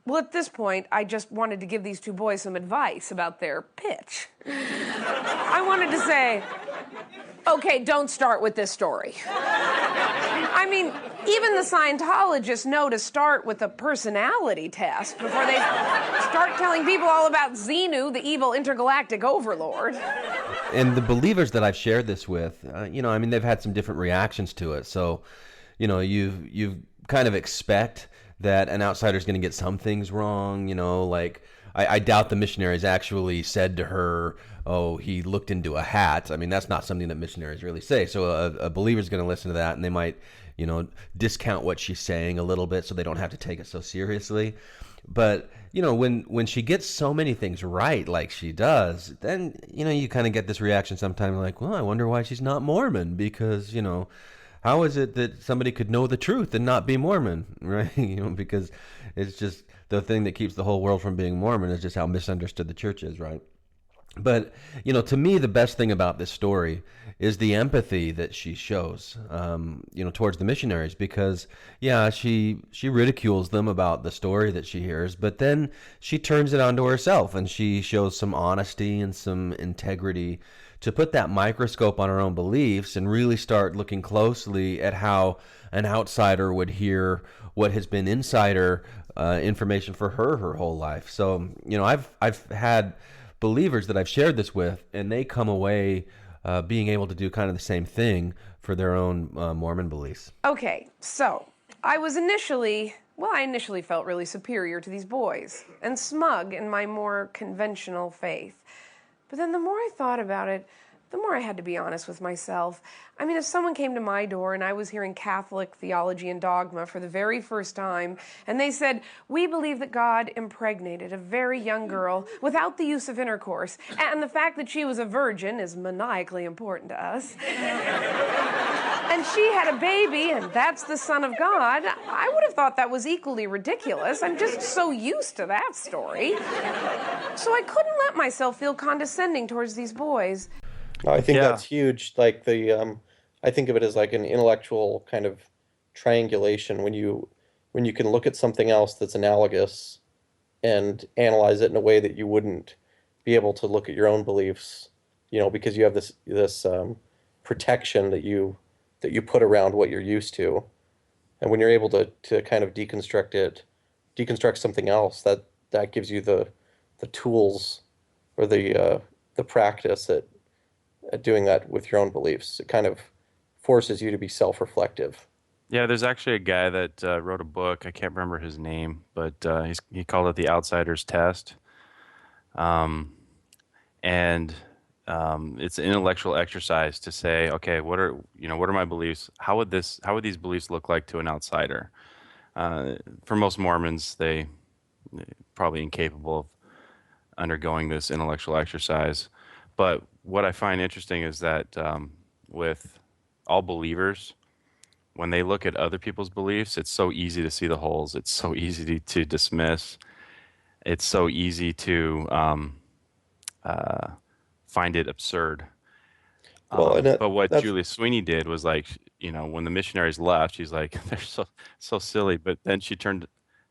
Well, at this point, I just wanted to give these two boys some advice about their pitch. I wanted to say, okay, don't start with this story. I mean, even the Scientologists know to start with a personality test before they start telling people all about Xenu, the evil intergalactic overlord. And the believers that I've shared this with, they've had some different reactions to it. So, you kind of expect that an outsider's going to get some things wrong, like I doubt the missionaries actually said to her, oh, he looked into a hat. I mean, that's not something that missionaries really say. So a believer's going to listen to that, and they might, discount what she's saying a little bit so they don't have to take it so seriously. But, when she gets so many things right like she does, then, you kind of get this reaction sometimes like, well, I wonder why she's not Mormon, because, how is it that somebody could know the truth and not be Mormon, right? Because it's just the thing that keeps the whole world from being Mormon is just how misunderstood the church is, right? But, to me, the best thing about this story is the empathy that she shows, towards the missionaries, because, yeah, she ridicules them about the story that she hears, but then she turns it onto herself, and she shows some honesty and some integrity to put that microscope on her own beliefs and really start looking closely at how an outsider would hear what has been insider information for her whole life. So, I've had believers that I've shared this with, and they come away being able to do kind of the same thing for their own Mormon beliefs. Okay, so I initially felt really superior to these boys and smug in my more conventional faith. But then the more I thought about it, the more I had to be honest with myself. I mean, if someone came to my door and I was hearing Catholic theology and dogma for the very first time, and they said, we believe that God impregnated a very young girl without the use of intercourse, and the fact that she was a virgin is maniacally important to us, and she had a baby, and that's the Son of God, I would have thought that was equally ridiculous. I'm just so used to that story. So I couldn't let myself feel condescending towards these boys. I think that's huge. Like I think of it as like an intellectual kind of triangulation when you can look at something else that's analogous and analyze it in a way that you wouldn't be able to look at your own beliefs, because you have this protection that you put around what you're used to, and when you're able to kind of deconstruct something else, that gives you the tools or the practice at doing that with your own beliefs. It kind of forces you to be self-reflective. Yeah, there's actually a guy that wrote a book. I can't remember his name, but he called it The Outsider's Test. And it's an intellectual exercise to say, okay, what are my beliefs? How would these beliefs look like to an outsider? For most Mormons, they probably incapable undergoing this intellectual exercise. But what I find interesting is that with all believers, when they look at other people's beliefs, it's so easy to see the holes. It's so easy to dismiss. It's so easy to find it absurd. Well, but what Julia Sweeney did was like, when the missionaries left, she's like, they're so silly. But then she turned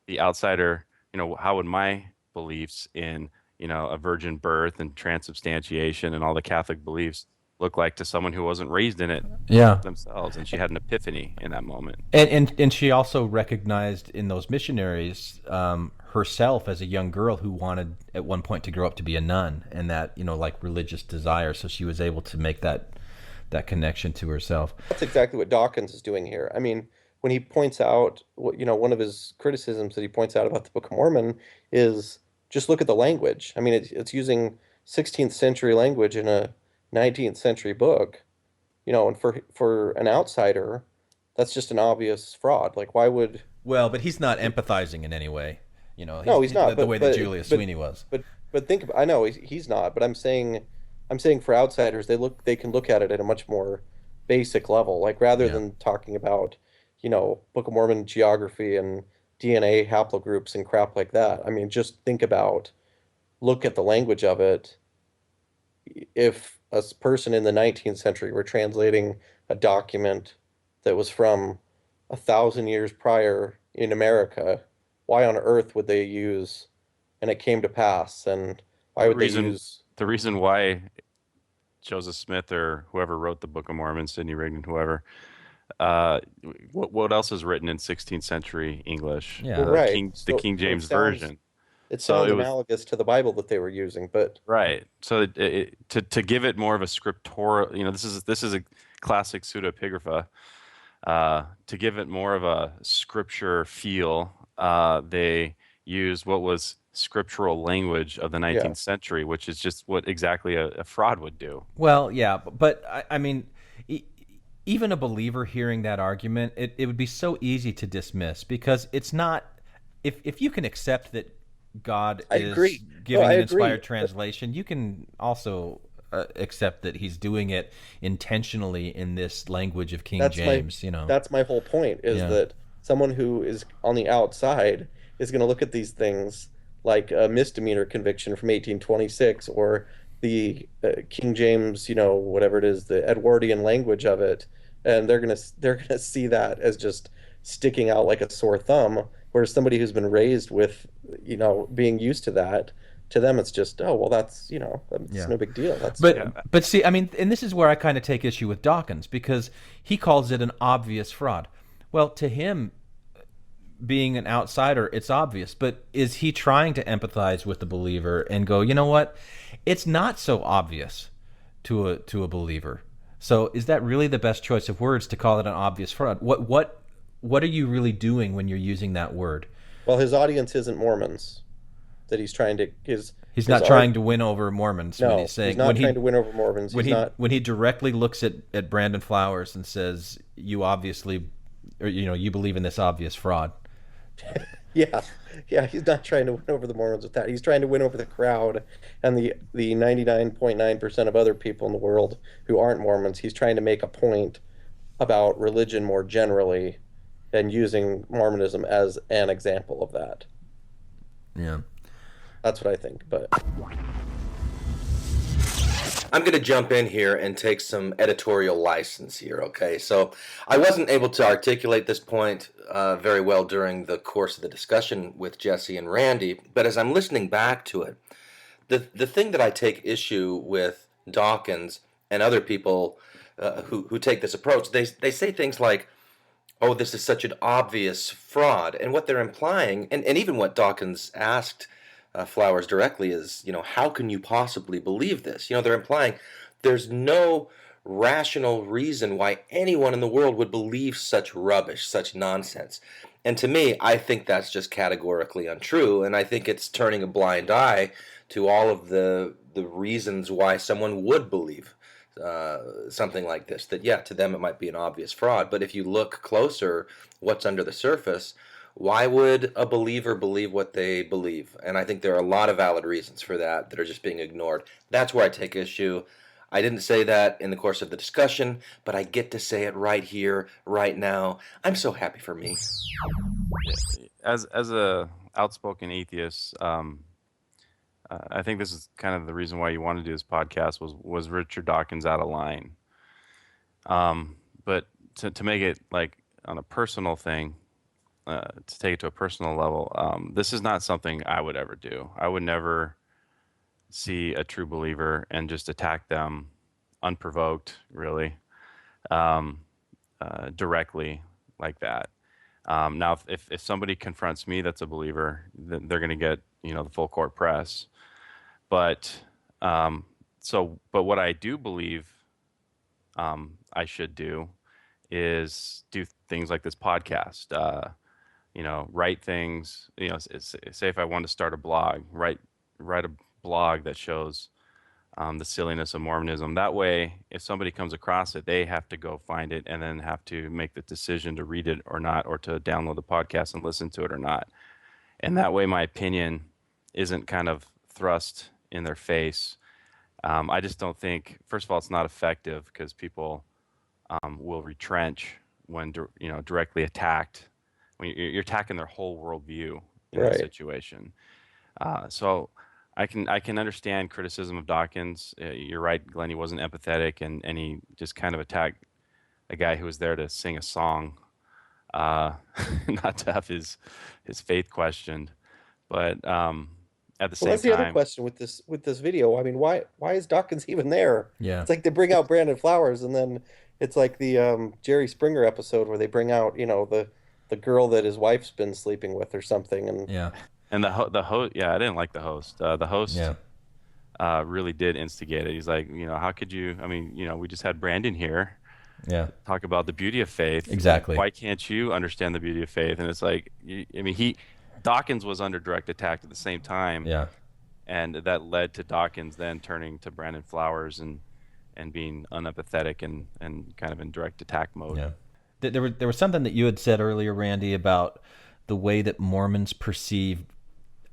the outsider, how would my beliefs in, a virgin birth and transubstantiation and all the Catholic beliefs look like to someone who wasn't raised in it themselves? And she had an epiphany in that moment. And she also recognized in those missionaries herself as a young girl who wanted at one point to grow up to be a nun, and that, like religious desire. So she was able to make that connection to herself. That's exactly what Dawkins is doing here. I mean, when he points out, one of his criticisms that he points out about the Book of Mormon is just look at the language. I mean, it's using 16th century language in a 19th century book, and for an outsider, that's just an obvious fraud. Like, why would... Well, but he's not empathizing in any way. No, he's not. The way that Julia Sweeney was. But think about, I know he's not, but I'm saying for outsiders, they can look at it at a much more basic level. Like, rather than talking about, Book of Mormon geography and DNA haplogroups and crap like that. I mean, just look at the language of it. If a person in the 19th century were translating a document that was from 1,000 years prior in America, why on earth would they use, and it came to pass, and why would they use... The reason why Joseph Smith or whoever wrote the Book of Mormon, Sidney Rigdon, whoever, what else is written in 16th century English? Yeah, well, right. The King James Version. It sounds analogous to the Bible that they were using, but... Right. So to give it more of a scriptural, this is a classic pseudepigrapha. To give it more of a scripture feel, they used what was scriptural language of the 19th century, which is just what exactly a fraud would do. Well, yeah, but I mean, even a believer hearing that argument, it would be so easy to dismiss, because it's not, if you can accept that God is giving an inspired translation, you can also accept that he's doing it intentionally in this language of King James. That's my whole point, is that someone who is on the outside is going to look at these things like a misdemeanor conviction from 1826, or the King James, whatever it is, the Edwardian language of it, and they're gonna see that as just sticking out like a sore thumb. Whereas somebody who's been raised with, being used to that, to them it's just, oh well, that's it's no big deal. But see, I mean, and this is where I kind of take issue with Dawkins, because he calls it an obvious fraud. Well, to him, being an outsider, it's obvious, but is he trying to empathize with the believer and go, you know what, it's not so obvious to a believer? So is that really the best choice of words, to call it an obvious fraud? What are you really doing when you're using that word? Well, his audience isn't Mormons. That he's trying to He's not trying to win over Mormons. No, when he's saying, he's not trying to win over Mormons. When he directly looks at Brandon Flowers and says, "You obviously, or you believe in this obvious fraud." Yeah, he's not trying to win over the Mormons with that. He's trying to win over the crowd and the 99.9% of other people in the world who aren't Mormons. He's trying to make a point about religion more generally, and using Mormonism as an example of that. Yeah. That's what I think, but... I'm going to jump in here and take some editorial license here, okay? So I wasn't able to articulate this point very well during the course of the discussion with Jesse and Randy, but as I'm listening back to it, the thing that I take issue with Dawkins and other people who take this approach, they say things like, oh, this is such an obvious fraud, and what they're implying, and even what Dawkins asked Flowers directly is, how can you possibly believe this? They're implying there's no rational reason why anyone in the world would believe such rubbish, such nonsense. And to me, I think that's just categorically untrue, and I think it's turning a blind eye to all of the reasons why someone would believe something like this. That, to them it might be an obvious fraud, but if you look closer, what's under the surface, Why would a believer believe what they believe? And I think there are a lot of valid reasons for that are just being ignored. That's where I take issue. I didn't say that in the course of the discussion, but I get to say it right here, right now. I'm so happy for me. As a outspoken atheist, I think this is kind of the reason why you want to do this podcast was Richard Dawkins out of line. But to make it like on a personal thing, to take it to a personal level, this is not something I would ever do. I would never see a true believer and just attack them unprovoked, really, directly like that. Now, if somebody confronts me that's a believer, then they're going to get the full court press. But what I do believe I should do is do things like this podcast. Write things. Say if I want to start a blog, write a blog that shows the silliness of Mormonism. That way, if somebody comes across it, they have to go find it and then have to make the decision to read it or not, or to download the podcast and listen to it or not. And that way, my opinion isn't kind of thrust in their face. I just don't think, first of all, it's not effective because people will retrench when directly attacked. When you're attacking their whole worldview in that situation. So I can understand criticism of Dawkins. You're right, Glenn. He wasn't empathetic, and he just kind of attacked a guy who was there to sing a song, not to have his faith questioned. But at the same time, that's the other question with this video. I mean, why is Dawkins even there? Yeah, it's like they bring out Brandon Flowers, and then it's like the Jerry Springer episode where they bring out the girl that his wife's been sleeping with or something, and yeah. And the host, I didn't like the host. The host really did instigate it. He's like, how could you? I mean, we just had Brandon here. Yeah. Talk about the beauty of faith. Exactly. Why can't you understand the beauty of faith? And it's like, Dawkins was under direct attack at the same time. Yeah. And that led to Dawkins then turning to Brandon Flowers and being unempathetic and kind of in direct attack mode. Yeah. There was something that you had said earlier, Randy, about the way that Mormons perceive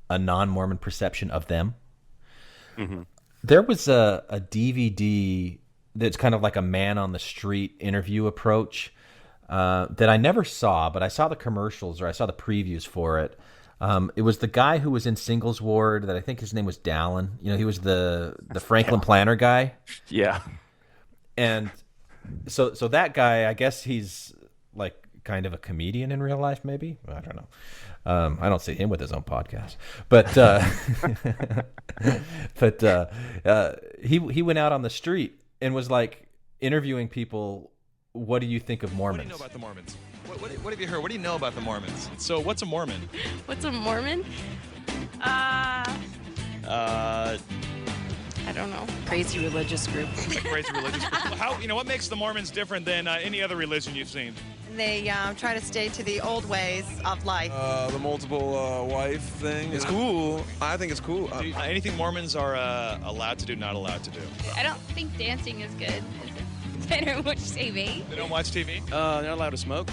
a non-Mormon perception of them. Mm-hmm. There was a DVD that's kind of like a man on the street interview approach that I never saw, but I saw the commercials or I saw the previews for it. It was the guy who was in Singles Ward that I think his name was Dallin. He was the Franklin Planner guy. Yeah. And so that guy, I guess he's like kind of a comedian in real life, maybe. I don't know. I don't see him with his own podcast, but he went out on the street and was like interviewing people. What do you think of Mormons? What do you know about the Mormons? What have you heard? What do you know about the Mormons? So, what's a Mormon? What's a Mormon? I don't know. Crazy religious group. Crazy religious group. What makes the Mormons different than any other religion you've seen? They try to stay to the old ways of life. The multiple wife thing is cool. I think it's cool. Anything Mormons are allowed to do, not allowed to do? I don't think dancing is good. They don't watch TV. They don't watch TV? They're not allowed to smoke.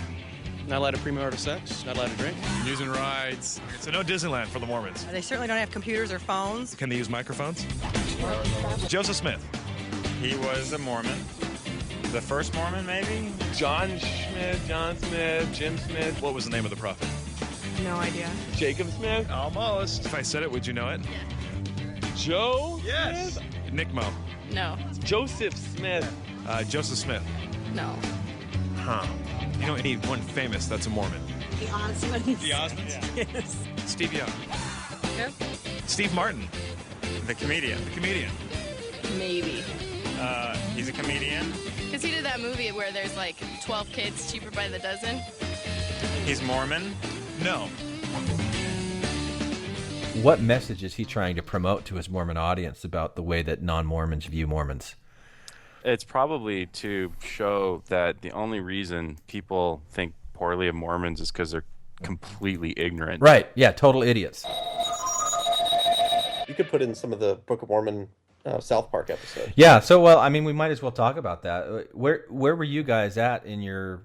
Not allowed to premarital sex. Not allowed to drink. News and rides. So no Disneyland for the Mormons. They certainly don't have computers or phones. Can they use microphones? Joseph Smith. He was a Mormon. The first Mormon, maybe? John Smith, Jim Smith. What was the name of the prophet? No idea. Jacob Smith. Almost. If I said it, would you know it? Yeah. Joe? Yes. Smith? Nick Mo. No. Joseph Smith. Joseph Smith. No. Huh. You know anyone famous that's a Mormon? The Osmonds. The Osmonds? Yeah. Yes. Steve Young. Yep. Steve Martin. The comedian. The comedian. Maybe. He's a comedian. Because he did that movie where there's like 12 kids cheaper by the dozen. He's Mormon. No. What message is he trying to promote to his Mormon audience about the way that non-Mormons view Mormons? It's probably to show that the only reason people think poorly of Mormons is because they're completely ignorant. Right. Yeah. Total idiots. You could put in some of the Book of Mormon South Park episodes. Yeah. So, well, I mean, we might as well talk about that. Where were you guys at in your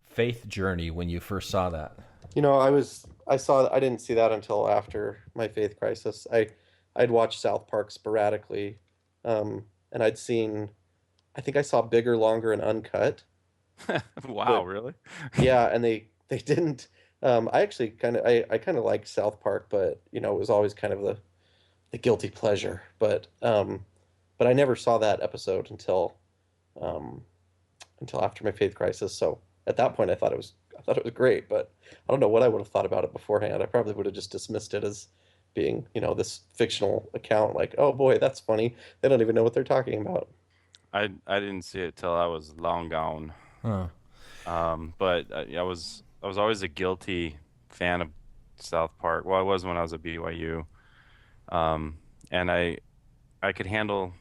faith journey when you first saw that? I didn't see that until after my faith crisis. I'd watched South Park sporadically, and I think I saw Bigger, Longer, and Uncut. Wow, really? Yeah, and they didn't. I actually kind of liked South Park, but it was always kind of the guilty pleasure. But I never saw that episode until after my faith crisis. So at that point, I thought it was great, but I don't know what I would have thought about it beforehand. I probably would have just dismissed it as being, this fictional account. Like, oh boy, that's funny. They don't even know what they're talking about. I didn't see it till I was long gone. Huh. But I was always a guilty fan of South Park. Well, I was when I was at BYU, and I could handle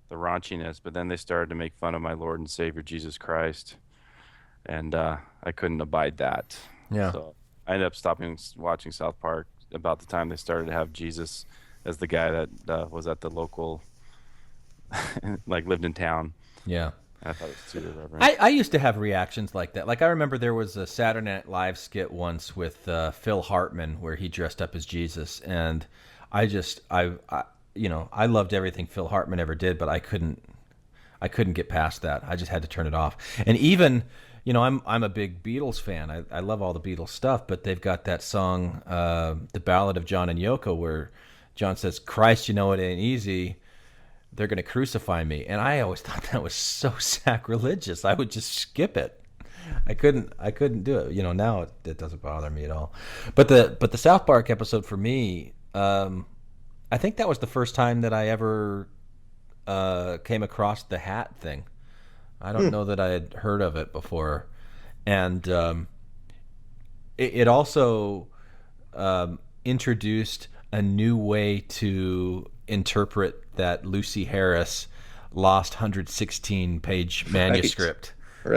the raunchiness, but then they started to make fun of my Lord and Savior Jesus Christ, and I couldn't abide that. Yeah. So I ended up stopping watching South Park about the time they started to have Jesus as the guy that was at the local, like lived in town. Yeah. I thought it was too irreverent. I used to have reactions like that. Like, I remember there was a Saturday Night Live skit once with Phil Hartman where he dressed up as Jesus, and I loved everything Phil Hartman ever did, but I couldn't get past that. I just had to turn it off. And even, I'm a big Beatles fan. I love all the Beatles stuff, but they've got that song, The Ballad of John and Yoko, where John says, "Christ, it ain't easy. They're going to crucify me." And I always thought that was so sacrilegious. I would just skip it. I couldn't do it. Now it doesn't bother me at all. But the South Park episode for me, I think that was the first time that I ever came across the hat thing. I don't know that I had heard of it before. And it also introduced a new way to interpret that Lucy Harris lost 116-page manuscript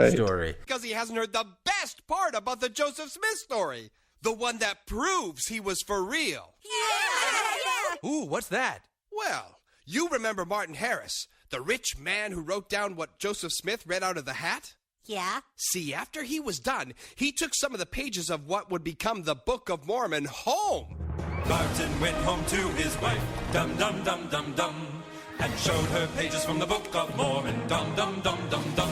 story. Because he hasn't heard the best part about the Joseph Smith story. The one that proves he was for real. Yeah! Ooh, what's that? Well, you remember Martin Harris, the rich man who wrote down what Joseph Smith read out of the hat? Yeah? See, after he was done, he took some of the pages of what would become the Book of Mormon home. Martin went home to his wife, dum-dum-dum-dum-dum, and showed her pages from the Book of Mormon, dum-dum-dum-dum-dum.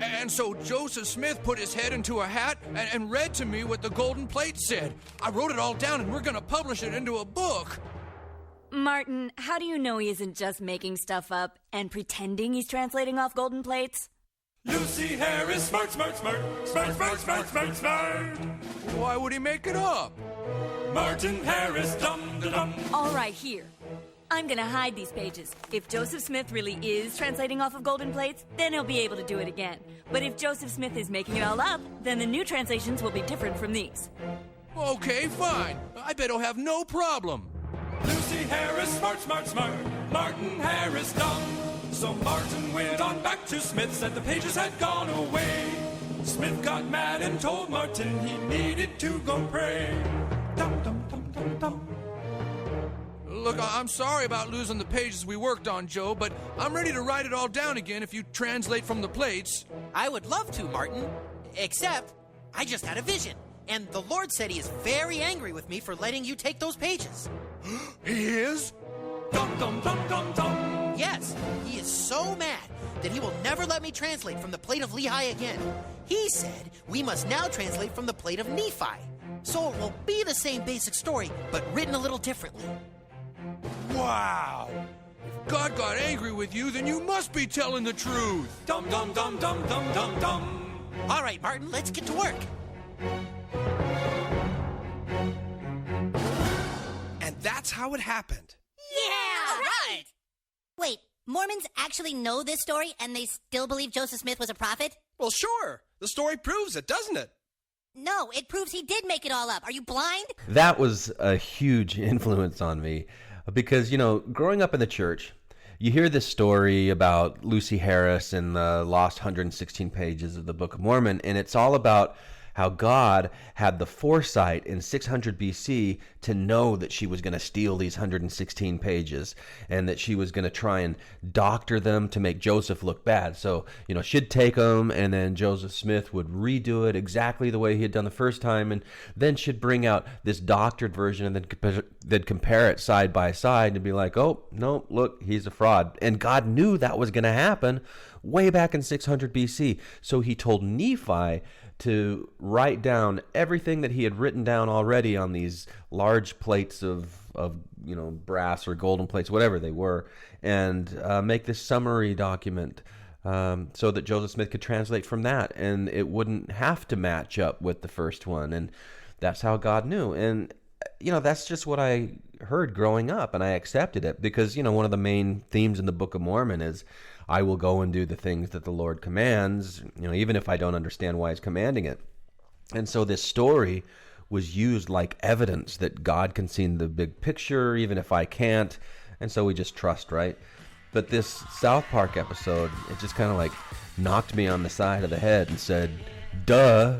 And so Joseph Smith put his head into a hat and read to me what the golden plate said. I wrote it all down, and we're going to publish it into a book. Martin, how do you know he isn't just making stuff up and pretending he's translating off golden plates? Lucy Harris, smart, smart, smart, smart, smart, smart, smart, smart. Why would he make it up? Martin Harris, dum-da-dum. All right, here. I'm gonna hide these pages. If Joseph Smith really is translating off of golden plates, then he'll be able to do it again. But if Joseph Smith is making it all up, then the new translations will be different from these. Okay, fine. I bet he'll have no problem. Lucy Harris, smart, smart, smart. Martin Harris, dumb. So Martin went on back to Smith, said the pages had gone away. Smith got mad and told Martin he needed to go pray. Dum, dum, dum, dum, dum. Look, I'm sorry about losing the pages we worked on, Joe, but I'm ready to write it all down again if you translate from the plates. I would love to, Martin. Except, I just had a vision, and the Lord said he is very angry with me for letting you take those pages. He is? Dum, dum, dum, dum, dum. Yes, he is so mad that he will never let me translate from the plate of Lehi again. He said we must now translate from the plate of Nephi. So it will be the same basic story, but written a little differently. Wow! If God got angry with you, then you must be telling the truth. Dum, dum, dum, dum, dum, dum, dum. All right, Martin, let's get to work. And that's how it happened. Yeah! All right! Wait, Mormons actually know this story and they still believe Joseph Smith was a prophet? Well, sure. The story proves it, doesn't it? No, it proves he did make it all up. Are you blind? That was a huge influence on me because, growing up in the church, you hear this story about Lucy Harris and the lost 116 pages of the Book of Mormon, and it's all about how God had the foresight in 600 BC to know that she was going to steal these 116 pages and that she was going to try and doctor them to make Joseph look bad. So, she'd take them, and then Joseph Smith would redo it exactly the way he had done the first time, and then she'd bring out this doctored version and then they'd compare it side by side and be like, oh, no, look, he's a fraud. And God knew that was going to happen way back in 600 BC. So he told Nephi to write down everything that he had written down already on these large plates of brass or golden plates, whatever they were, and make this summary document so that Joseph Smith could translate from that, and it wouldn't have to match up with the first one. And that's how God knew. And that's just what I heard growing up, and I accepted it because one of the main themes in the Book of Mormon is, I will go and do the things that the Lord commands, even if I don't understand why he's commanding it. And so this story was used like evidence that God can see the big picture, even if I can't. And so we just trust, right? But this South Park episode, it just kind of like knocked me on the side of the head and said, duh.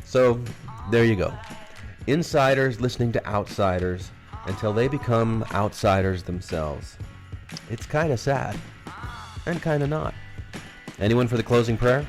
So there you go. Insiders listening to outsiders until they become outsiders themselves. It's kind of sad. And kind of not. Anyone for the closing prayer?